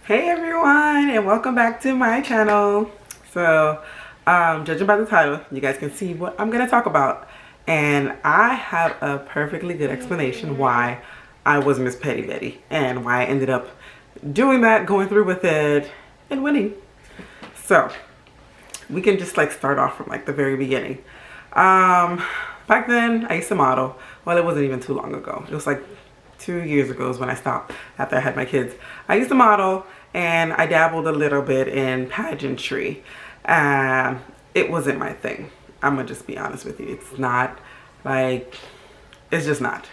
Hey everyone, and welcome back to my channel. So, judging by the title, you guys can see what I'm going to talk about. And I have a perfectly good explanation why I was Miss Petty Betty and why I ended up doing that, going through with it, and winning. So, we can just like start off from like the very beginning. Back then, I used to model. Well, it wasn't even too long ago. It was like 2 years ago is when I stopped after I had my kids. I used to model and I dabbled a little bit in pageantry. It wasn't my thing. I'm gonna just be honest with you. It's not like, it's just not.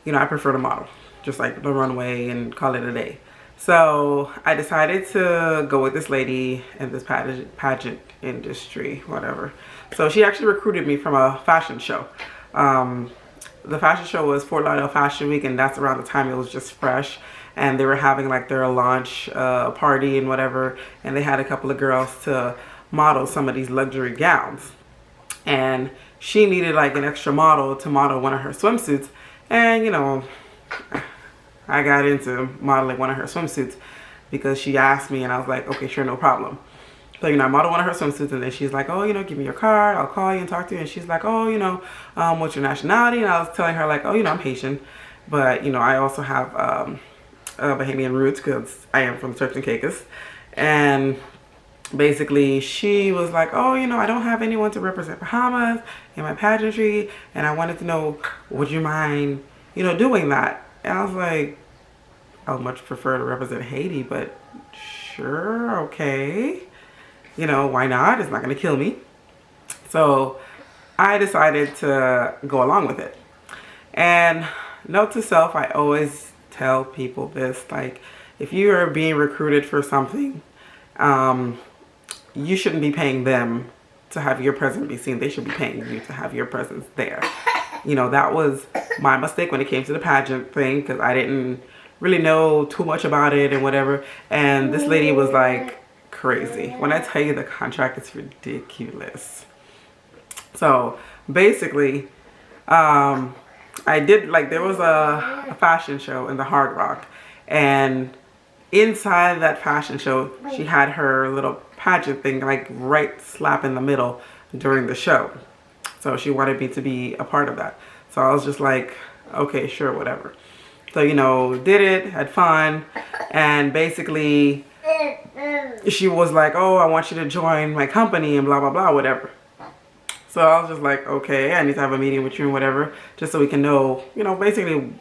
You know, I prefer to model, just like the runway and call it a day. So I decided to go with this lady in this pageant industry, whatever. So she actually recruited me from a fashion show. The fashion show was Fort Lauderdale Fashion Week, and that's around the time it was just fresh. And they were having like their launch party and whatever. And they had a couple of girls to model some of these luxury gowns. And she needed like an extra model to model one of her swimsuits. And you know, I got into modeling one of her swimsuits because she asked me, and I was like, okay, sure, no problem. So, you know, I modeled one of her swimsuits, and then she's like, oh, you know, give me your card, I'll call you and talk to you. And she's like, oh, you know, what's your nationality? And I was telling her like, oh, you know, I'm Haitian, but, you know, I also have Bahamian roots because I am from Turks and Caicos. And basically she was like, oh, you know, I don't have anyone to represent Bahamas in my pageantry, and I wanted to know, would you mind, you know, doing that? And I was like, I would much prefer to represent Haiti, but sure, okay. You know, why not? It's not going to kill me. So I decided to go along with it. And note to self, I always tell people this, like, if you are being recruited for something, you shouldn't be paying them to have your presence be seen. They should be paying you to have your presence there. You know, that was my mistake when it came to the pageant thing, because I didn't really know too much about it and whatever. And this lady was like crazy. When I tell you the contract, it's ridiculous. So basically, I did like, there was a fashion show in the Hard Rock, and inside that fashion show, she had her little pageant thing like right slap in the middle during the show. So she wanted me to be a part of that. So I was just like, okay, sure, whatever. So, you know, did it, had fun, and basically she was like, oh, I want you to join my company and blah, blah, blah, whatever. So I was just like, okay, I need to have a meeting with you and whatever, just so we can know, you know, basically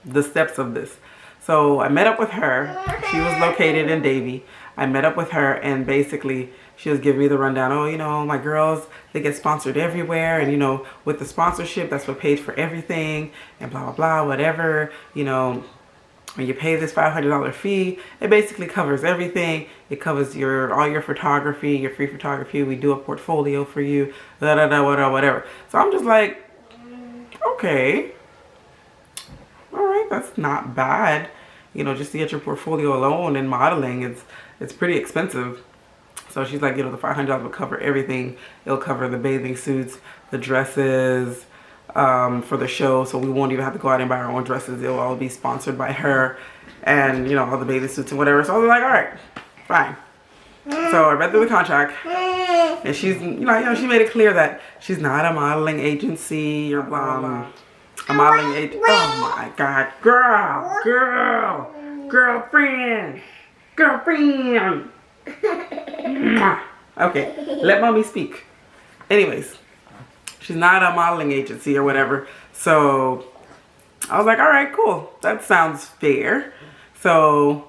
the steps of this. So I met up with her. She was located in Davie. I met up with her, and basically she was giving me the rundown. Oh, you know, my girls, they get sponsored everywhere. And, you know, with the sponsorship, that's what pays for everything and blah, blah, blah, whatever. You know, when you pay this $500 fee, it basically covers everything. It covers all your photography, your free photography. We do a portfolio for you, da, da, da, whatever. So I'm just like, okay. All right, that's not bad. You know, just to get your portfolio alone and modeling, it's pretty expensive. So she's like, you know, the $500 will cover everything. It'll cover the bathing suits, the dresses for the show. So we won't even have to go out and buy our own dresses. It'll all be sponsored by her, and, you know, all the bathing suits and whatever. So I was like, all right, fine. So I read through the contract, and she's, you know, she made it clear that she's not a modeling agency or blah, blah. A modeling agent. Oh my God, girlfriend. Okay, let mommy speak. Anyways, she's not a modeling agency or whatever. So I was like, all right, cool. That sounds fair. So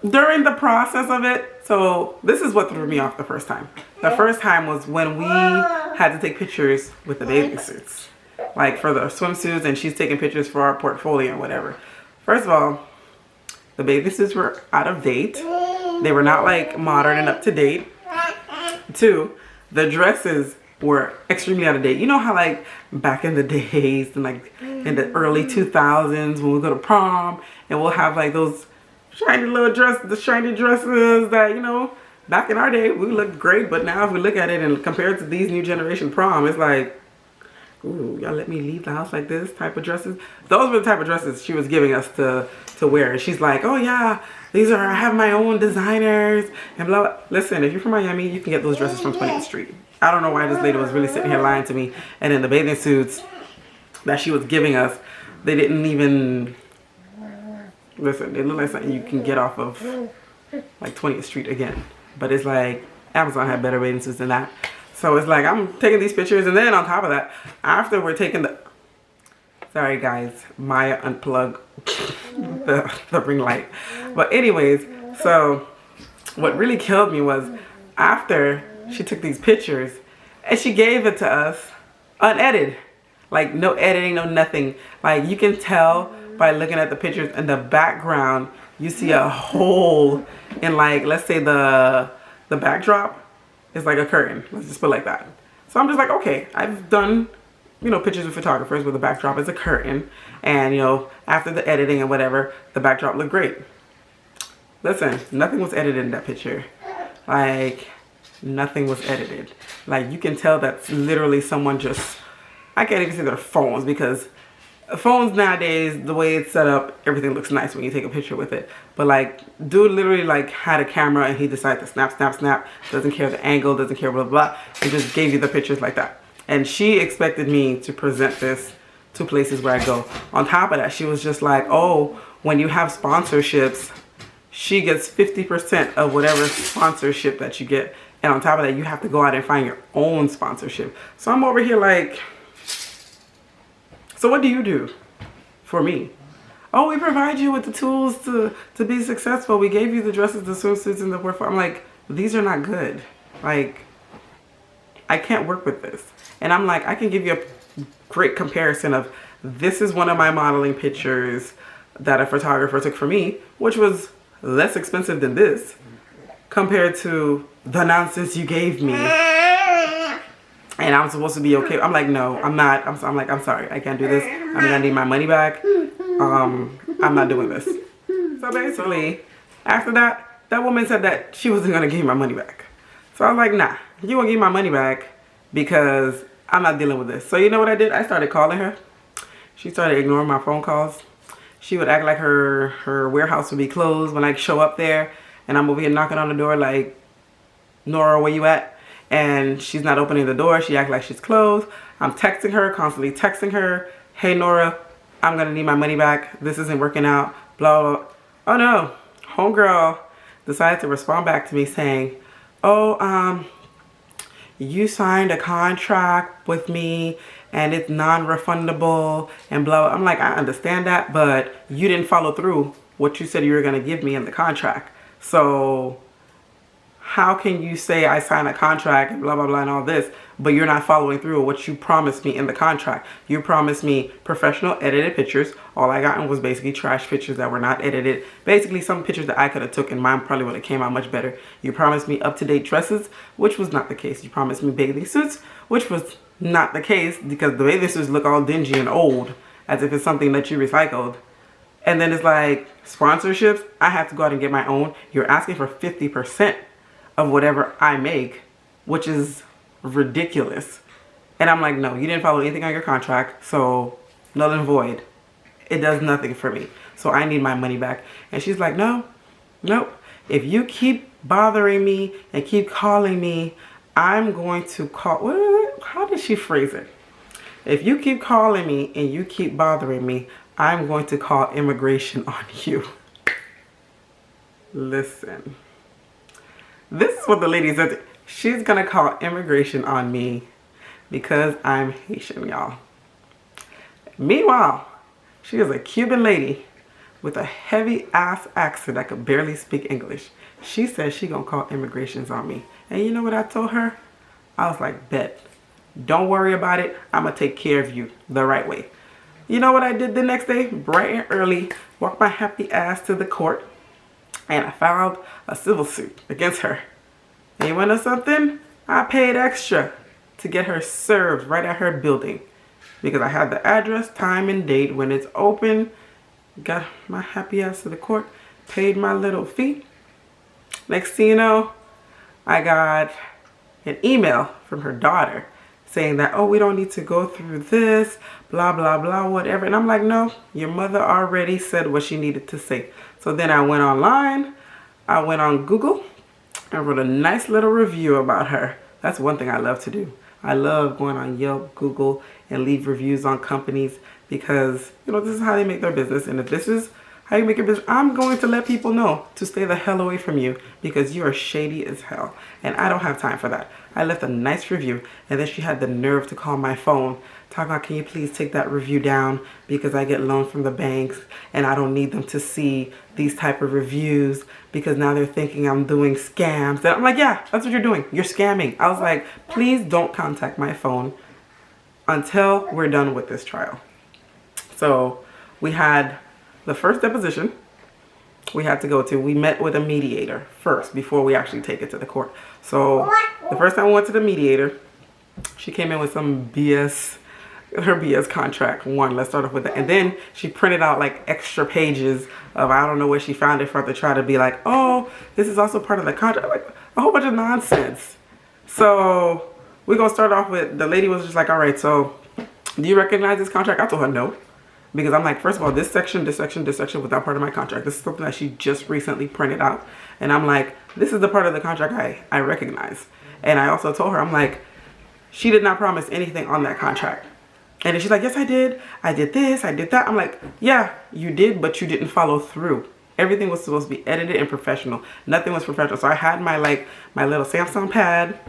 during the process of it, so this is what threw me off the first time. The first time was when we had to take pictures with the bathing suits, like for the swimsuits, and she's taking pictures for our portfolio and whatever. First of all, the bathing suits were out of date. They were not like modern and up to date. Two, the dresses were extremely out of date. You know how like back in the days and like in the early 2000s when we go to prom and we'll have like those shiny little dresses, the shiny dresses that, you know, back in our day we looked great, but now if we look at it and compare it to these new generation prom, it's like, ooh, y'all let me leave the house like this type of dresses. Those were the type of dresses she was giving us to wear. And she's like, oh yeah, I have my own designers and blah, blah. Listen, if you're from Miami, you can get those dresses from 20th Street. I don't know why this lady was really sitting here lying to me. And in the bathing suits that she was giving us, they didn't even, listen, they look like something you can get off of like 20th Street again. But it's like, Amazon had better bathing suits than that. So it's like, I'm taking these pictures, and then on top of that, after we're taking the, sorry guys, Maya unplugged the ring light. But anyways, so what really killed me was after she took these pictures and she gave it to us unedited. Like no editing, no nothing. Like you can tell by looking at the pictures in the background, you see a hole in, like, let's say the backdrop is like a curtain. Let's just put it like that. So I'm just like, okay, I've done, you know, pictures with photographers where the backdrop is a curtain, and you know, after the editing and whatever, the backdrop looked great. Listen, nothing was edited in that picture. Like, nothing was edited. Like, you can tell that's literally someone just, I can't even see their phones, because phones nowadays, the way it's set up, everything looks nice when you take a picture with it. But like, dude literally like had a camera and he decided to snap, snap, snap. Doesn't care the angle, doesn't care blah, blah, blah. He just gave you the pictures like that. And she expected me to present this to places where I go. On top of that, she was just like, oh, when you have sponsorships, she gets 50% of whatever sponsorship that you get. And on top of that, you have to go out and find your own sponsorship. So I'm over here like, so what do you do for me? Oh, we provide you with the tools to be successful. We gave you the dresses, the swimsuits, and the work. I'm like, these are not good. Like, I can't work with this. And I'm like, I can give you a great comparison of, this is one of my modeling pictures that a photographer took for me, which was less expensive than this, compared to the nonsense you gave me. And I'm supposed to be okay. I'm like, no, I'm not. I'm like, I'm sorry, I can't do this. I'm gonna need my money back. I'm not doing this. So basically, after that, that woman said that she wasn't gonna give me my money back. So I was like, nah, you won't give me my money back because I'm not dealing with this. So you know what I did? I started calling her. She started ignoring my phone calls. She would act like her warehouse would be closed when I show up there, and I'm over here knocking on the door like, Nora, where you at? And she's not opening the door. She acts like she's closed. I'm texting her, constantly texting her. Hey, Nora, I'm going to need my money back. This isn't working out. Blah, blah. Oh, no. Homegirl decided to respond back to me saying, oh, you signed a contract with me and it's non-refundable and blah, blah. I'm like, I understand that, but you didn't follow through what you said you were going to give me in the contract. So how can you say I signed a contract and blah, blah, blah and all this, but you're not following through what you promised me in the contract? You promised me professional edited pictures. All I got was basically trash pictures that were not edited. Basically some pictures that I could have took and mine probably would have came out much better. You promised me up-to-date dresses, which was not the case. You promised me bathing suits, which was not the case, because the bathing suits look all dingy and old, as if it's something that you recycled. And then it's like, sponsorships, I have to go out and get my own. You're asking for 50% of whatever I make, which is ridiculous. And I'm like, no, you didn't follow anything on your contract, so null and void. It does nothing for me. So I need my money back. And she's like, no, nope. If you keep bothering me and keep calling me, I'm going to call, how did she phrase it? If you keep calling me and you keep bothering me, I'm going to call immigration on you. Listen. This is what the lady said. She's gonna call immigration on me because I'm Haitian, y'all. Meanwhile, she is a Cuban lady with a heavy ass accent that could barely speak English. She said she gonna call immigrations on me. And you know what I told her? I was like, bet. Don't worry about it. I'm gonna take care of you the right way. You know what I did the next day? Bright and early, walked my happy ass to the court, and I filed a civil suit against her. And you wanna know something? I paid extra to get her served right at her building, because I had the address, time, and date when it's open. Got my happy ass to the court, paid my little fee. Next thing you know, I got an email from her daughter saying that, oh, we don't need to go through this, blah, blah, blah, whatever. And I'm like, no, your mother already said what she needed to say. So So then I went online, I went on Google and wrote a nice little review about her. That's one thing I love to do. I love going on Yelp, Google, and leave reviews on companies because, you know, this is how they make their business. And if this is how you make your business, I'm going to let people know to stay the hell away from you because you are shady as hell. And I don't have time for that. I left a nice review, and then she had the nerve to call my phone, talking about, can you please take that review down because I get loans from the banks and I don't need them to see these type of reviews because now they're thinking I'm doing scams. And I'm like, yeah, that's what you're doing. You're scamming. I was like, please don't contact my phone until we're done with this trial. So we had the first deposition we had to go to. We met with a mediator first before we actually take it to the court. So the first time we went to the mediator, she came in with some BS, her BS contract. One, let's start off with that. And then she printed out like extra pages of, I don't know where she found it from, to try to be like, oh, this is also part of the contract. Like a whole bunch of nonsense. So we're going to start off with, the lady was just like, all right, so do you recognize this contract? I told her no. Because I'm like, first of all, this section was not part of my contract. This is something that she just recently printed out. And I'm like, this is the part of the contract I recognize. And I also told her, I'm like, she did not promise anything on that contract. And then she's like, yes, I did. I did this, I did that. I'm like, yeah, you did, but you didn't follow through. Everything was supposed to be edited and professional. Nothing was professional. So I had my little Samsung pad,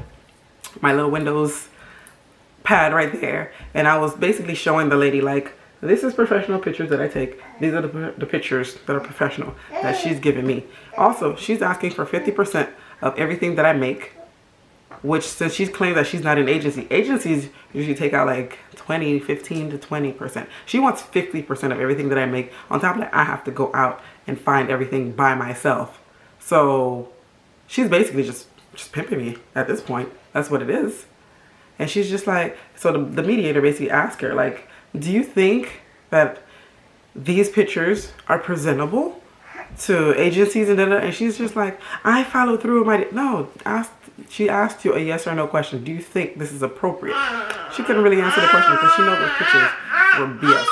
my little Windows pad right there. And I was basically showing the lady like, this is professional pictures that I take. These are the pictures that are professional that she's giving me. Also, she's asking for 50% of everything that I make, which since she's claimed that she's not an agency, agencies usually take out like 15 to 20%. She wants 50% of everything that I make. On top of that, I have to go out and find everything by myself. So she's basically just pimping me at this point. That's what it is. And she's just like, so the mediator basically asked her like, do you think that these pictures are presentable to agencies and she's just like, I follow through with my, no, she asked you a yes or no question. Do you think this is appropriate? She couldn't really answer the question because she knows those pictures were BS.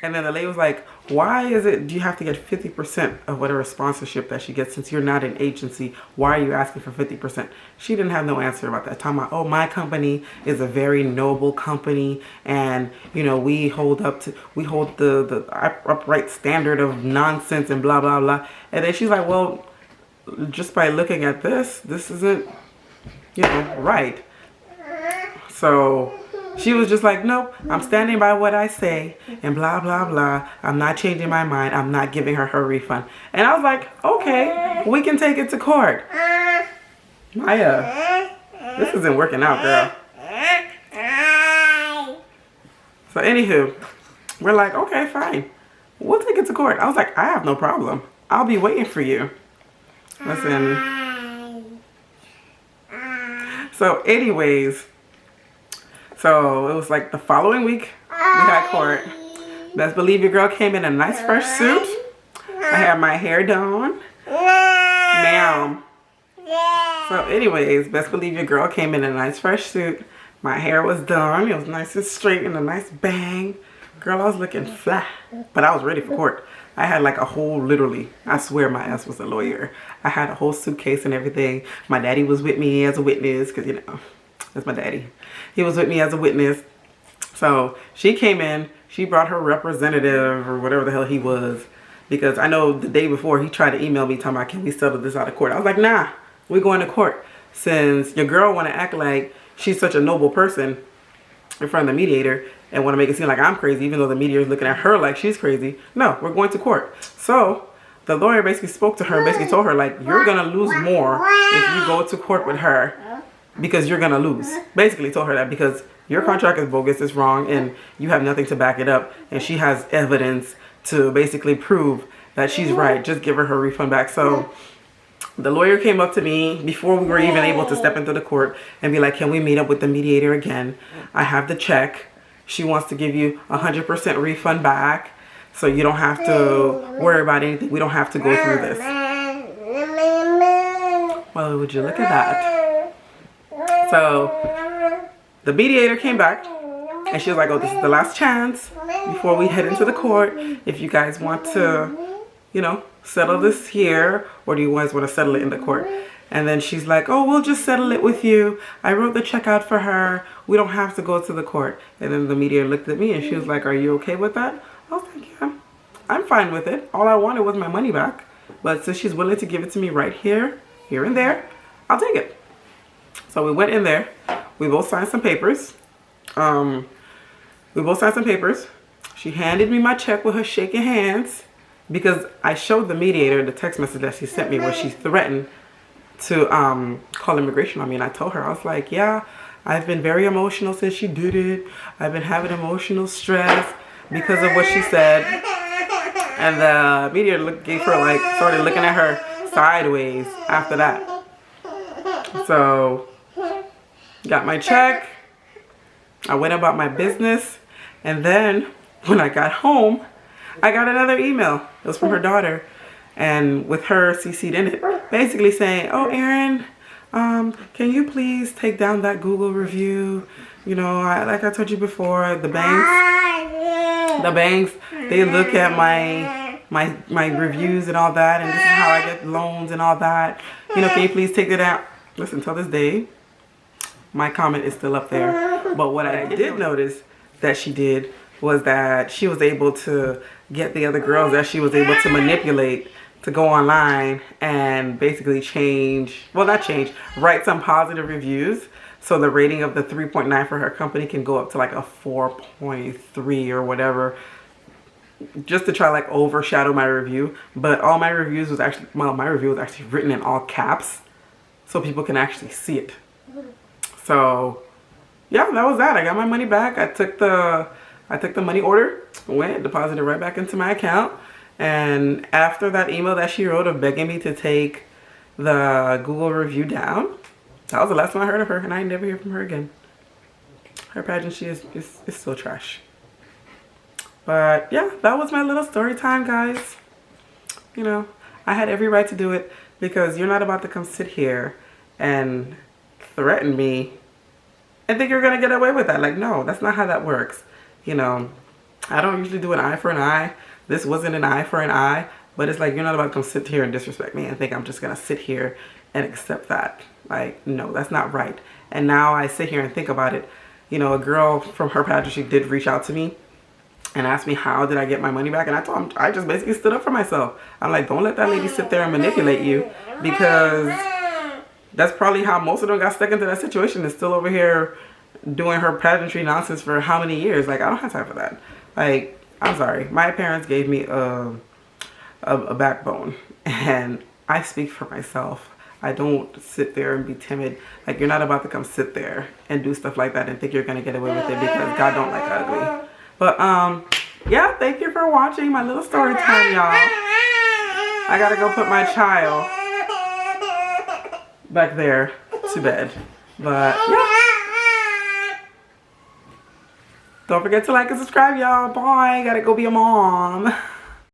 And then the lady was like, why is it, do you have to get 50% of whatever sponsorship that she gets since you're not an agency? Why are you asking for 50%? She didn't have no answer about that. Talking about, oh, my company is a very noble company. And, you know, we hold the upright standard of nonsense and blah, blah, blah. And then she's like, well, just by looking at this isn't, you know, right. So she was just like, nope, I'm standing by what I say and blah, blah, blah. I'm not changing my mind. I'm not giving her refund. And I was like, okay, we can take it to court. Maya, this isn't working out, girl. So anywho, we're like, okay, fine. We'll take it to court. I was like, I have no problem. I'll be waiting for you. Listen. So anyways, so it was like the following week we had court. Best believe your girl came in a nice fresh suit. I had my hair done. Ma'am. So anyways, best believe your girl came in a nice fresh suit. My hair was done. It was nice and straight and a nice bang. Girl, I was looking fly. But I was ready for court. I had like a whole, literally, I swear my ass was a lawyer. I had a whole suitcase and everything. My daddy was with me as a witness because, you know, that's my daddy. He was with me as a witness. So she came in. She brought her representative or whatever the hell he was. Because I know the day before he tried to email me talking about, can we settle this out of court? I was like, nah, we're going to court. Since your girl want to act like she's such a noble person in front of the mediator and want to make it seem like I'm crazy, even though the mediator is looking at her like she's crazy. No, we're going to court. So the lawyer basically spoke to her and basically told her, like, you're going to lose more if you go to court with her because you're going to lose. Basically told her that because your contract is bogus, it's wrong, and you have nothing to back it up. And she has evidence to basically prove that she's right. Just give her her refund back. So the lawyer came up to me before we were even able to step into the court and be like, can we meet up with the mediator again? I have the check. She wants to give you 100% refund back. So you don't have to worry about anything. We don't have to go through this. Well, would you look at that? So the mediator came back and she was like, oh, this is the last chance before we head into the court. If you guys want to you know, settle this here, or do you guys want to settle it in the court? And then she's like, oh, we'll just settle it with you. I wrote the check out for her. We don't have to go to the court. And then the mediator looked at me and she was like, are you okay with that? I was like, yeah, I'm fine with it. All I wanted was my money back. But since she's willing to give it to me right here and there, I'll take it. So we went in there. We both signed some papers. She handed me my check with her shaking hands because I showed the mediator the text message that she sent me where she threatened to call immigration on me. And I told her, I was like, yeah, I've been very emotional since she did it. I've been having emotional stress because of what she said. And the mediator gave her, like, started looking at her sideways after that. So got my check. I went about my business. And then when I got home, I got another email. It was from her daughter. And with her CC'd in it, basically saying, oh, Erin, can you please take down that Google review? You know, like I told you before, the banks, they look at my reviews and all that, and this is how I get loans and all that. You know, can you please take it out? Listen, till this day, my comment is still up there. But what I did notice that she did was that she was able to get the other girls that she was able to manipulate to go online and basically write some positive reviews. So the rating of the 3.9 for her company can go up to like a 4.3 or whatever, just to try like overshadow my review. But all my reviews was actually, well, my review was actually written in all caps so people can actually see it. So yeah, that was that. I got my money back. I took the money order, went, deposited it right back into my account. And after that email that she wrote of begging me to take the Google review down, that was the last time I heard of her, and I never hear from her again. Her pageantry is still trash. But yeah, that was my little story time, guys. You know, I had every right to do it because you're not about to come sit here and threaten me and think you're gonna get away with that. Like, no, that's not how that works. You know, I don't usually do an eye for an eye. This wasn't an eye for an eye, but it's like, you're not about to come sit here and disrespect me and think I'm just gonna sit here and accept that. Like, no, that's not right. And now I sit here and think about it. You know, a girl from her pageantry did reach out to me and asked me how did I get my money back, and I told him I just basically stood up for myself. I'm like, don't let that lady sit there and manipulate you, because that's probably how most of them got stuck into that situation, is still over here doing her pageantry nonsense for how many years. Like, I don't have time for that. Like, I'm sorry, my parents gave me a backbone, and I speak for myself. I don't sit there and be timid. Like, you're not about to come sit there and do stuff like that and think you're gonna get away with it, because God don't like ugly. But yeah, thank you for watching my little story time, y'all. I gotta go put my child back there to bed. But yeah, don't forget to like and subscribe, y'all. Bye. Gotta go be a mom.